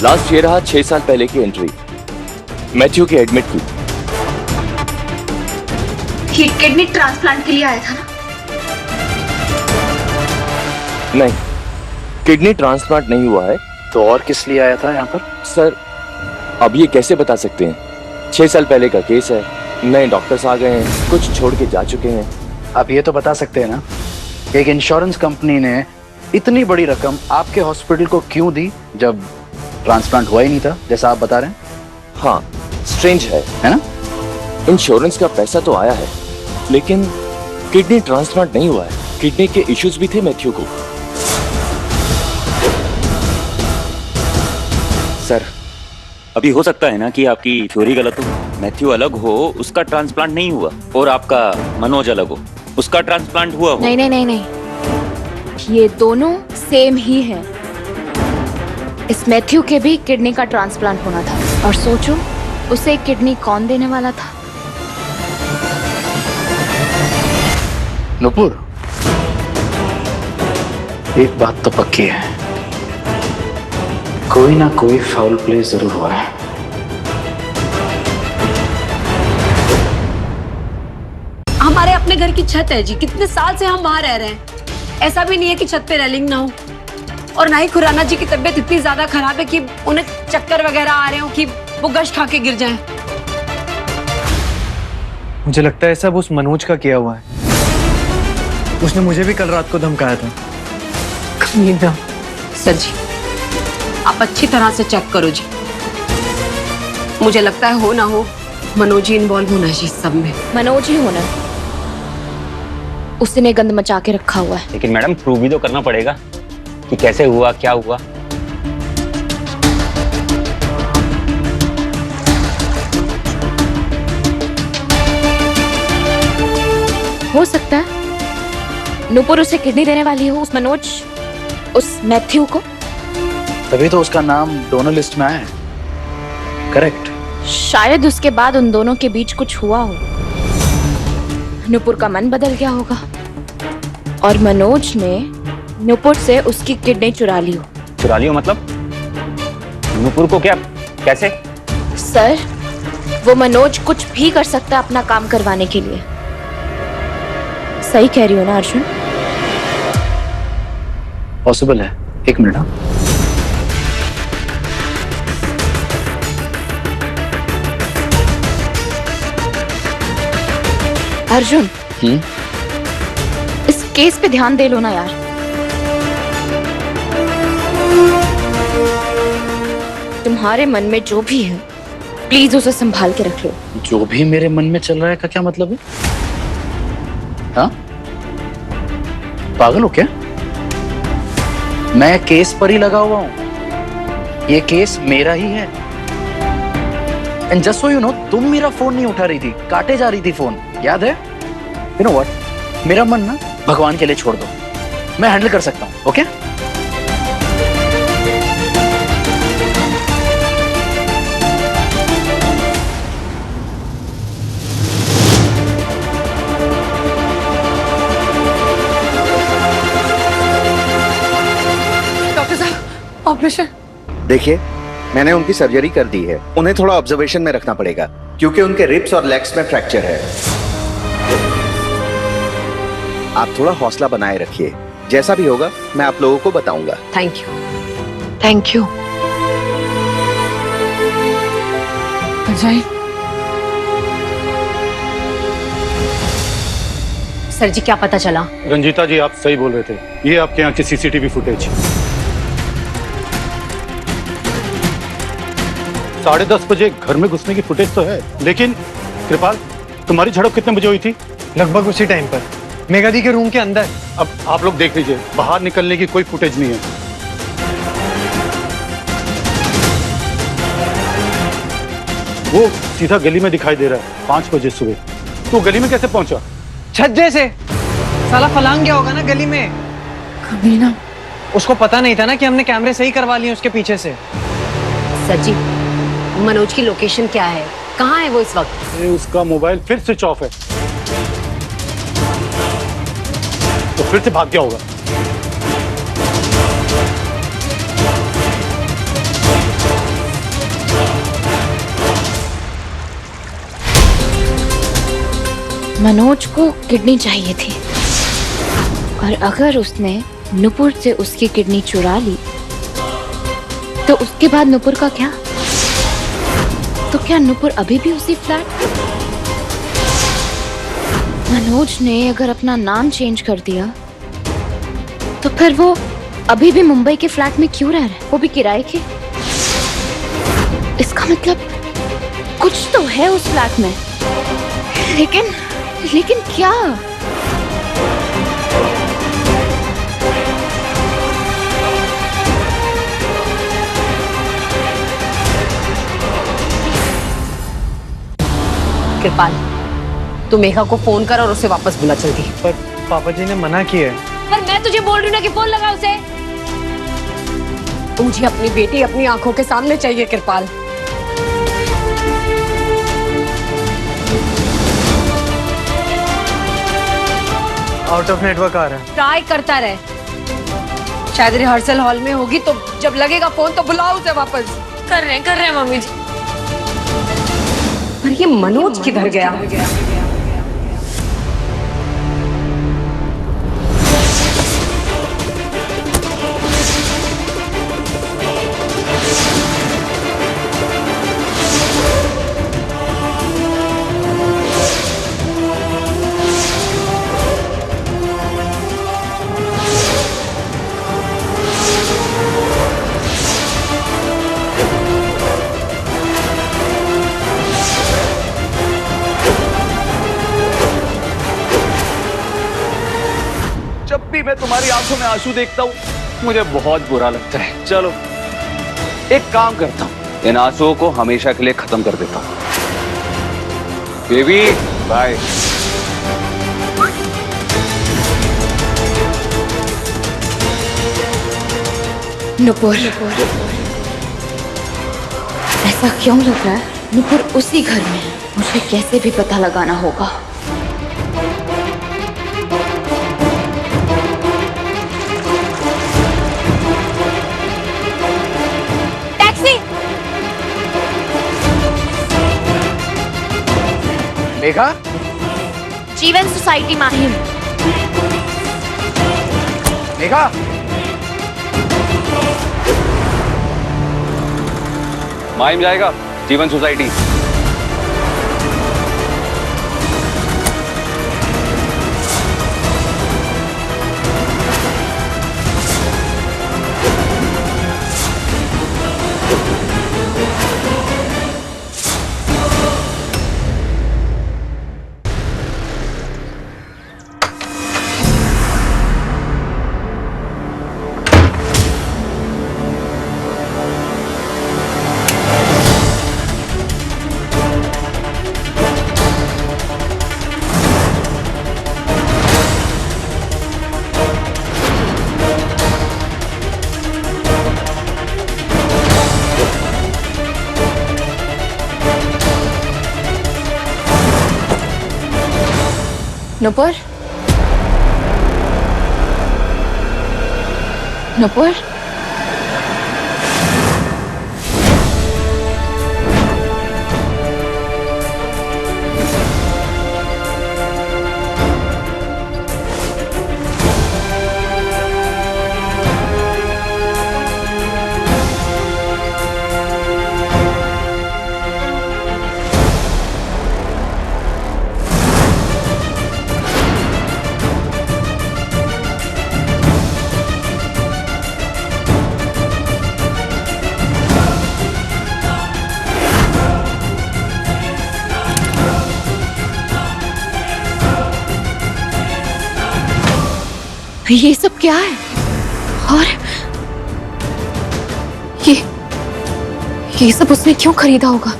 Last ये रहा 6 साल पहले की एंट्री, मैथ्यू की एडमिट की। ये किडनी ट्रांसप्लांट के लिए आया था ना? नहीं, किडनी ट्रांसप्लांट नहीं हुआ है। तो और किस लिए आया था यहाँ पर? सर, अब ये कैसे बता सकते हैं? 6 साल पहले का केस है, नए डॉक्टर्स आ गए हैं, कुछ छोड़ के जा चुके हैं। आप ये तो बता सकते हैं ना, एक इंश्योरेंस कंपनी ने इतनी बड़ी रकम आपके हॉस्पिटल को क्यों दी जब ट्रांसप्लांट हुआ ही नहीं था, जैसा आप बता रहे हैं? हाँ, स्ट्रेंज है ना? इंश्योरेंस का पैसा तो आया है, लेकिन किडनी ट्रांसप्लांट नहीं हुआ है। किडनी के इश्यूज भी थे मैथ्यू को। सर, अभी हो सकता है ना कि आपकी थ्योरी गलत हो। मैथ्यू अलग हो, उसका ट्रांसप्लांट नहीं हुआ, और आपका मनोज अलग हो, उसका ट्रांसप्लांट हुआ हो। नहीं नहीं नहीं नहीं, ये दोनों सेम ही हैं। इस मैथ्यू के भी किडनी का ट्रांसप्लांट होना था, और सोचो उसे किडनी कौन देने वाला था? नुपुर, एक बात तो पक्की है, कोई ना कोई फाउल प्ले जरूर हुआ है। हमारे अपने घर की छत है जी, कितने साल से हम वहाँ रह रहे हैं। ऐसा भी नहीं है कि छत पे रेलिंग ना हो, और ना ही खुराना जी की तबीयत इतनी ज्यादा खराब है कि उन्हें चक्कर वगैरह आ रहे हो कि वो गश खा के गिर जाएं। मुझे लगता है सब उस मनोज का किया हुआ है। उसने मुझे भी कल रात को धमकाया था। कमीना। सर जी, आप अच्छी तरह से चेक करो जी। मुझे लगता है हो ना हो मनोज ही इन्वॉल्व होना है इस सब में। मनोज ही होना, उसने गंद मचा के रखा हुआ है। लेकिन मैडम, प्रूव भी तो करना पड़ेगा कि कैसे हुआ, क्या हुआ। हो सकता है नुपुर उसे किडनी देने वाली हो, उस मनोज, उस मैथ्यू को। तभी तो उसका नाम डोनर लिस्ट में आया है। करेक्ट। शायद उसके बाद उन दोनों के बीच कुछ हुआ हो, नुपुर का मन बदल गया होगा, और मनोज ने नुपुर से उसकी किडनी चुरा ली हो। चुरा लियो मतलब? नुपुर को क्या, कैसे? सर, वो मनोज कुछ भी कर सकता है अपना काम करवाने के लिए। सही कह रही हो ना अर्जुन? पॉसिबल है। एक मिनट। हाँ, अर्जुन, इस केस पे ध्यान दे लो ना यार। तुम्हारे मन में जो भी है, प्लीज उसे संभाल के रख लो। जो भी मेरे मन में चल रहा है का क्या मतलब है? हाँ, पागल हो क्या? मैं केस पर ही लगा हुआ हूं। ये केस मेरा ही है। And just so you know, तुम मेरा फोन नहीं उठा रही थी, काटे जा रही थी फोन, याद है? यू नो व्हाट, मेरा मन ना भगवान के लिए छोड़ दो, मैं हैंडल कर सकता हूं। ओके? डॉक्टर साहब, ऑपरेशन। देखिए, मैंने उनकी सर्जरी कर दी है। उन्हें थोड़ा ऑब्जर्वेशन में रखना पड़ेगा क्योंकि उनके रिब्स और लेग्स में फ्रैक्चर है। आप थोड़ा हौसला बनाए रखिए, जैसा भी होगा मैं आप लोगों को बताऊंगा। Thank you. Thank you. Ajay, sir ji क्या पता चला? रंजीता जी, आप सही बोल रहे थे। ये आपके यहाँ की सीसीटीवी फुटेज। 10:30 बजे घर में घुसने की फुटेज तो है, लेकिन कृपाल, तुम्हारी झड़प कितने बजे हुई थी? लगभग उसी टाइम पर, मेघादी के रूम के अंदर। अब आप लोग देख लीजिए, बाहर निकलने की कोई फुटेज नहीं है। वो सीधा गली में दिखाई दे रहा है 5 बजे सुबह। तो गली में कैसे पहुंचा? छज्जे से। साला फलांग गया होगा ना गली में। कमीना। उसको पता नहीं था ना कि हमने कैमरे सही करवा लिए उसके पीछे से। सर जी, मनोज की लोकेशन क्या है? कहाँ है वो इस वक्त? उसका मोबाइल फिर स्विच ऑफ है, तो फिर से भाग गया होगा। मनोज को किडनी चाहिए थी और अगर उसने नुपुर से उसकी किडनी चुरा ली तो उसके बाद नुपुर का क्या? तो क्या नुपुर अभी भी उसी फ्लैट? मनोज ने अगर अपना नाम चेंज कर दिया तो फिर वो अभी भी मुंबई के फ्लैट में क्यों रह रहा है, वो भी किराए के? इसका मतलब कुछ तो है उस फ्लैट में, लेकिन क्या? कृपाल, तू मेघा को फोन कर और उसे वापस बुला जल्दी। पर पापा जी ने मना किया है। पर मैं तुझे बोल रही हूँ ना कि फोन लगा उसे। मुझे अपनी बेटी अपनी आंखों के सामने चाहिए कृपाल। आउट ऑफ नेटवर्क आ रहा है। ट्राई करता रहे, शायद रिहर्सल हॉल में होगी, तो जब लगेगा फोन तो बुलाओ उसे वापस। कर रहे हैं मम्मी जी। पर ये मनोज किधर गया? जब भी मैं तुम्हारी आंखों में आंसू देखता हूँ मुझे बहुत बुरा लगता है। चलो एक काम करता हूँ, इन आंसुओं को हमेशा के लिए खत्म कर देता हूँ। Baby bye. नुपुर, ऐसा क्यों लग रहा है? नुपुर उसी घर में है। मुझे कैसे भी पता लगाना होगा। टैक्सी! मेघा, जीवन सोसाइटी माहिम। मेघा, माहिम जाएगा जीवन सोसाइटी। नुपुर, नुपुर, ये सब क्या है? और ये सब उसने क्यों खरीदा होगा?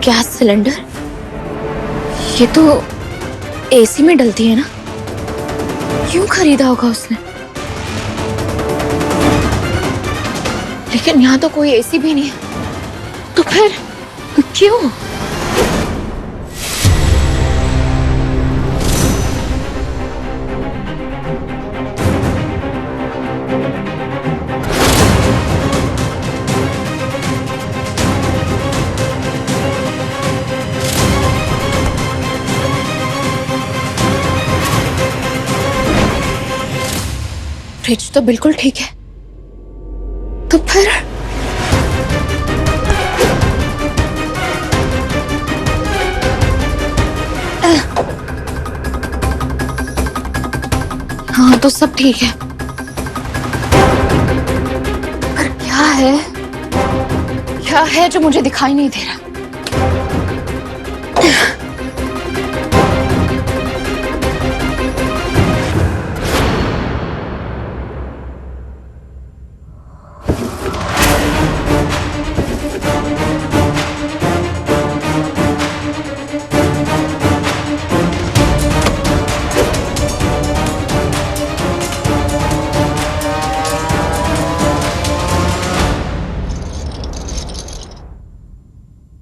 गैस सिलेंडर, ये तो एसी में डलती है ना? क्यों खरीदा होगा उसने? लेकिन यहाँ तो कोई एसी भी नहीं है, तो फिर क्यों? फ्रिज तो बिल्कुल ठीक है, तो फिर हाँ तो सब ठीक है, पर क्या है जो मुझे दिखाई नहीं दे रहा?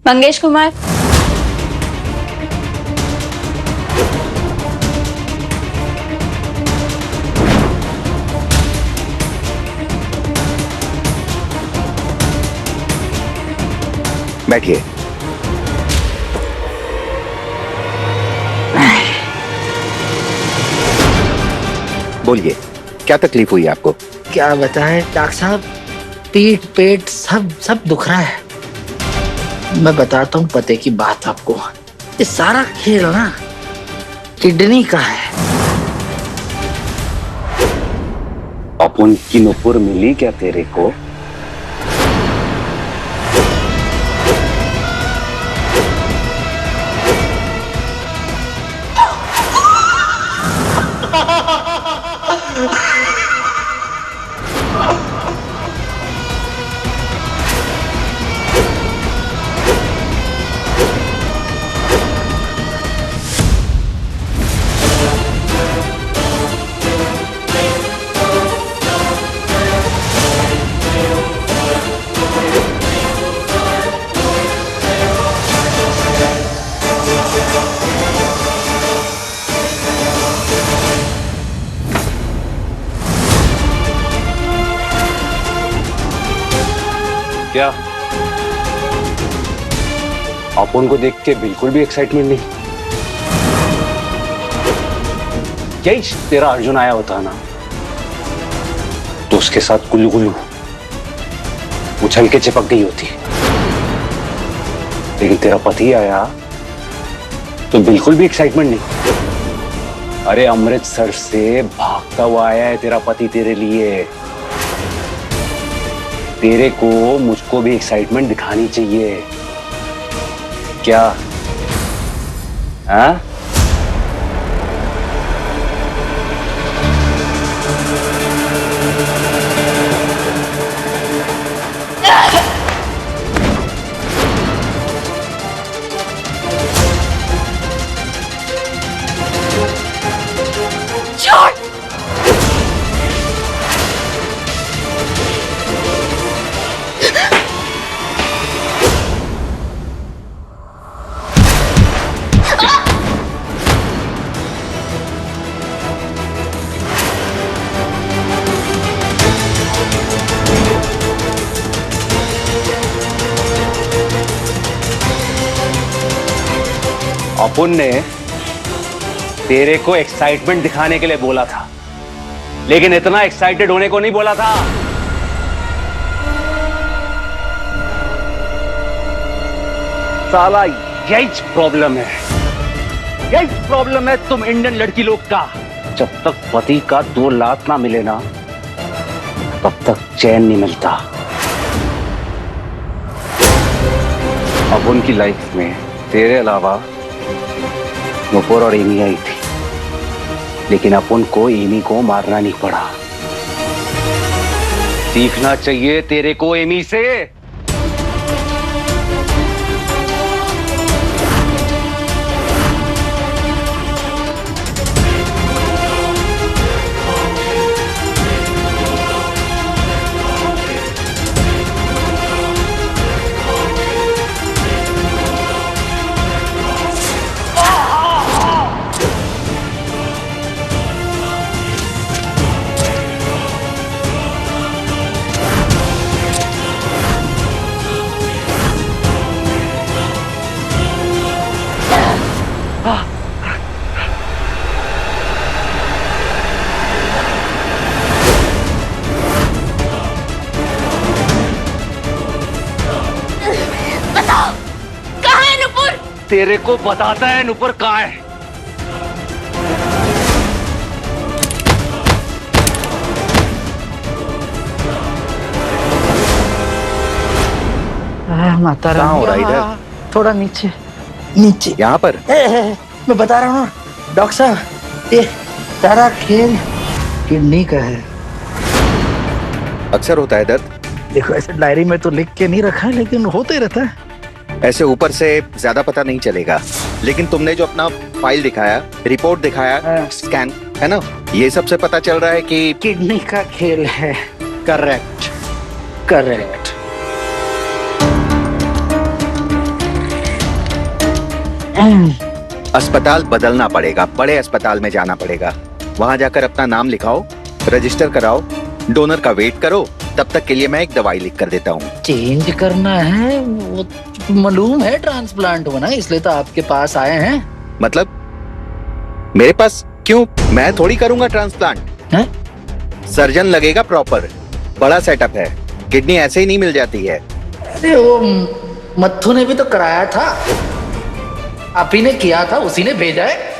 मंगेश कुमार, बैठिए। बोलिए, क्या तकलीफ हुई आपको? क्या बताएं डॉक्टर साहब, पीठ पेट सब दुख रहा है। मैं बताता हूँ पते की बात आपको। ये सारा खेल ना किडनी का है। अपन की नुपुर मिली क्या तेरे को? क्या अपन को देख के बिल्कुल भी एक्साइटमेंट नहीं? यही तेरा अर्जुन आया होता ना तो उसके साथ गुल्लू गुल्लू उछल के चिपक गई होती, लेकिन तेरा पति आया तो बिल्कुल भी एक्साइटमेंट नहीं। अरे अमृतसर से भागता हुआ आया है तेरा पति तेरे लिए। तेरे को मुझको भी एक्साइटमेंट दिखानी चाहिए क्या? हाँ? अपन ने तेरे को एक्साइटमेंट दिखाने के लिए बोला था, लेकिन इतना एक्साइटेड होने को नहीं बोला था। साला यही प्रॉब्लम है, यही प्रॉब्लम है तुम इंडियन लड़की लोग का। जब तक पति का 2 लात ना मिले ना तब तक चैन नहीं मिलता। अब उनकी लाइफ में तेरे अलावा नुपुर और एमी आई थी, लेकिन अपन को एमी को मारना नहीं पड़ा। सीखना चाहिए तेरे को एमी से। तेरे को बताता है नुपुर कहाँ है। माता कहाँ हो रहा है इधर? थोड़ा नीचे नीचे यहाँ पर मैं बता रहा हूँ डॉक्टर साहब, ये सारा खेल किडनी का है। अक्सर होता है दर्द? देखो ऐसे डायरी में तो लिख के नहीं रखा है, लेकिन होते ही रहता है। ऐसे ऊपर से ज्यादा पता नहीं चलेगा, लेकिन तुमने जो अपना फाइल दिखाया, रिपोर्ट दिखाया, स्कैन, है ना, ये सबसे पता चल रहा है कि किडनी का खेल है। Correct correct. अस्पताल बदलना पड़ेगा, बड़े अस्पताल में जाना पड़ेगा। वहां जाकर अपना नाम लिखाओ, रजिस्टर कराओ, डोनर का वेट करो। तब तक के लिए मैं एक दवाई लिख कर देता हूँ। चेंज करना है, वो मालूम है ट्रांसप्लांट होना, इसलिए तो आपके पास आए हैं। मतलब मेरे पास क्यों? मैं थोड़ी करूंगा ट्रांसप्लांट। हैं? सर्जन लगेगा प्रॉपर, बड़ा सेटअप है। किडनी ऐसे ही नहीं मिल जाती है। अरे वो मत्थू ने भी तो कराया था, आप ही ने किया था, उसी ने भेजा है।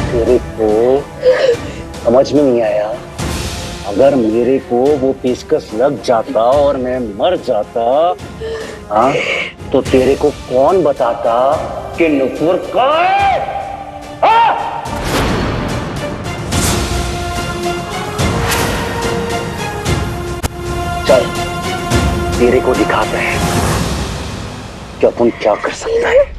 तेरे को समझ में नहीं आया, अगर मेरे को वो पेचकस लग जाता और मैं मर जाता, हाँ, तो तेरे को कौन बताता कि नुपुर कहाँ है? हाँ? चल तेरे को दिखाता है कि अपन क्या कर सकता है।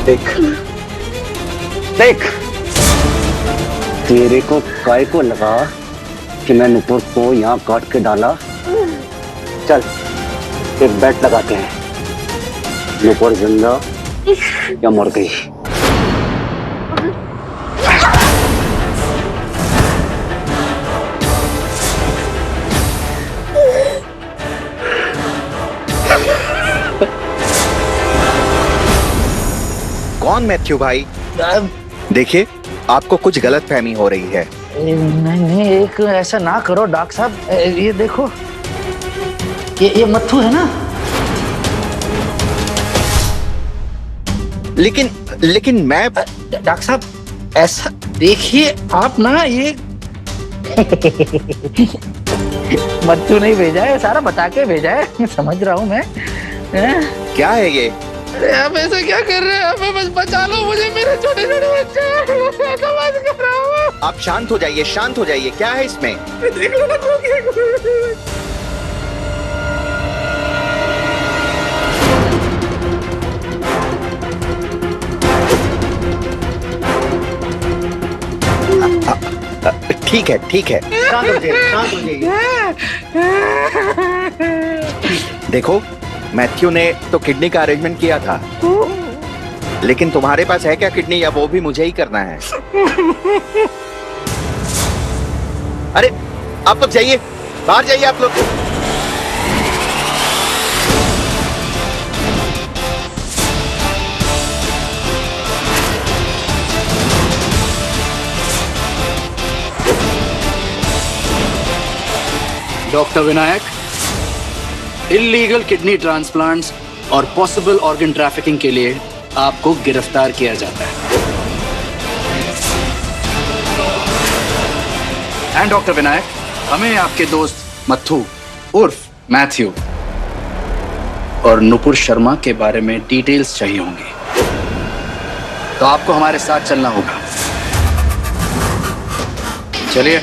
देख देख, तेरे को काय को लगा कि मैं नुपुर को यहाँ काट के डाला? चल एक बेट लगाते हैं, नुपुर जिंदा या मर गई। कौन मैथ्यू भाई? देखिए आपको कुछ गलत फहमी हो रही है। नहीं, एक ऐसा ना करो डॉक्टर साहब, ये देखो, ये मत्थू है ना। लेकिन मैं डॉक्टर साहब ऐसा देखिए आप ना, ये मत्थू नहीं भेजा है, सारा बता के भेजा है, समझ रहा हूँ मैं। क्या है ये? अरे आप ऐसा क्या कर रहे हैं? आप बस बचा लो मुझे, मेरे छोटे छोटे बच्चे। समझ कर रहा हूँ। आप शांत हो जाइए, शांत हो जाइए। क्या है इसमें? देख लो ना। ठीक है ठीक है, शांत हो जाइए, शांत हो जाइए। देखो मैथ्यू ने तो किडनी का अरेंजमेंट किया था, लेकिन तुम्हारे पास है क्या किडनी, या वो भी मुझे ही करना है? अरे आप लोग जाइए, बाहर जाइए आप लोग। Doctor Vinayak, illegal kidney transplants और पॉसिबल ऑर्गन ट्रैफिकिंग के लिए आपको गिरफ्तार किया जाता है। मैं डॉक्टर विनायक, हमें आपके दोस्त मत्थू उर्फ मैथ्यू और नुपुर शर्मा के बारे में डिटेल्स चाहिए होंगी, तो आपको हमारे साथ चलना होगा। चलिए।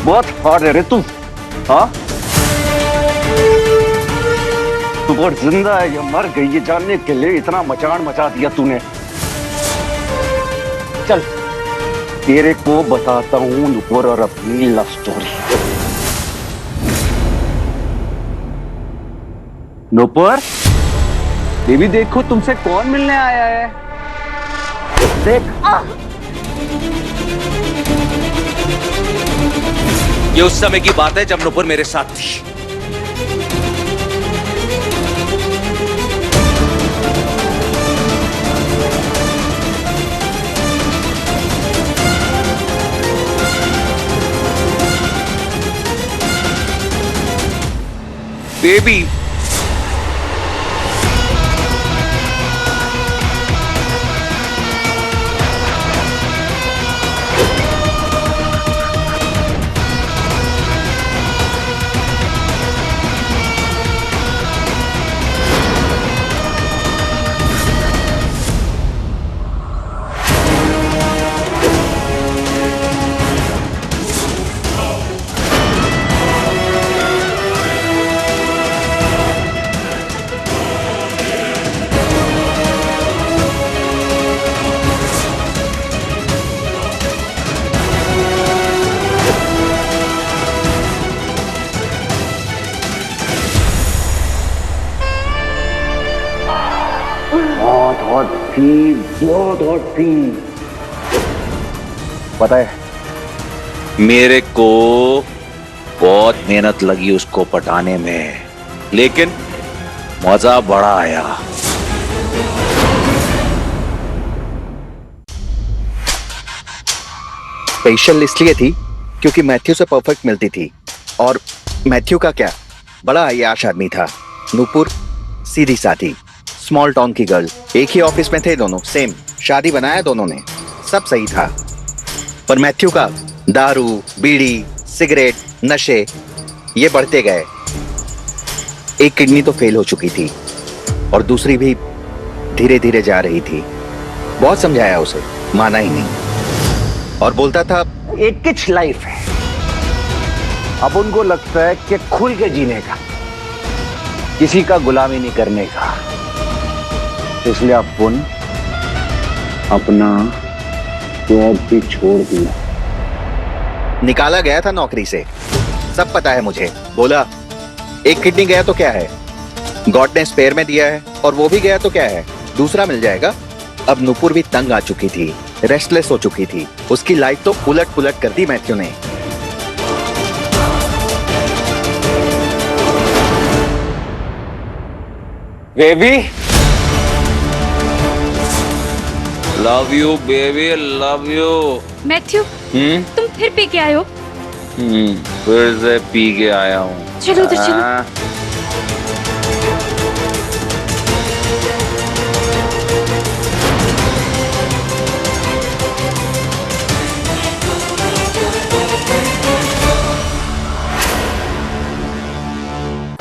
बहुत हार्ड है रे तू। हाँ, तू बहुत जिंदा है या मर गई ये जानने के लिए इतना मचान मचा दिया तूने। चल तेरे को बताता हूँ नुपुर और अपनी लव स्टोरी। नुपुर बेबी, देखो तुमसे कौन मिलने आया है। देख, ये उस समय की बात है जब नुपुर मेरे साथ थी। बेबी, बहुत हॉट थी। पता है, मेरे को बहुत मेहनत लगी उसको पटाने में, लेकिन मजा बड़ा आया। स्पेशल इसलिए थी क्योंकि मैथ्यू से परफेक्ट मिलती थी। और मैथ्यू का क्या, बड़ा अय्याश आदमी था। नुपुर सीधी साधी स्मॉल टाउन की गर्ल। एक ही ऑफिस में थे दोनों, सेम शादी बनाया दोनों ने, सब सही था। पर मैथ्यू का दारू, बीड़ी, सिगरेट, नशे ये बढ़ते गए। एक किडनी तो फेल हो चुकी थी और दूसरी भी धीरे धीरे जा रही थी। बहुत समझाया उसे, माना ही नहीं और बोलता था एक किच लाइफ है। अब उनको लगता है कि खुल के जीने का, किसी का गुलामी नहीं करने का, इसलिए अपन अपना जॉब भी छोड़ दिया। निकाला गया था नौकरी से, सब पता है मुझे। बोला एक किडनी गया तो क्या है, गॉड ने स्पेयर में दिया है, और वो भी गया तो क्या है, दूसरा मिल जाएगा। अब नुपुर भी तंग आ चुकी थी, रेस्टलेस हो चुकी थी। उसकी लाइफ तो उलट पुलट कर दी मैथ्यू ने। Baby, love you baby, love you. Matthew, तुम फिर पी के आए हो? फिर से पी के आया हूँ। चलो उधर चलो।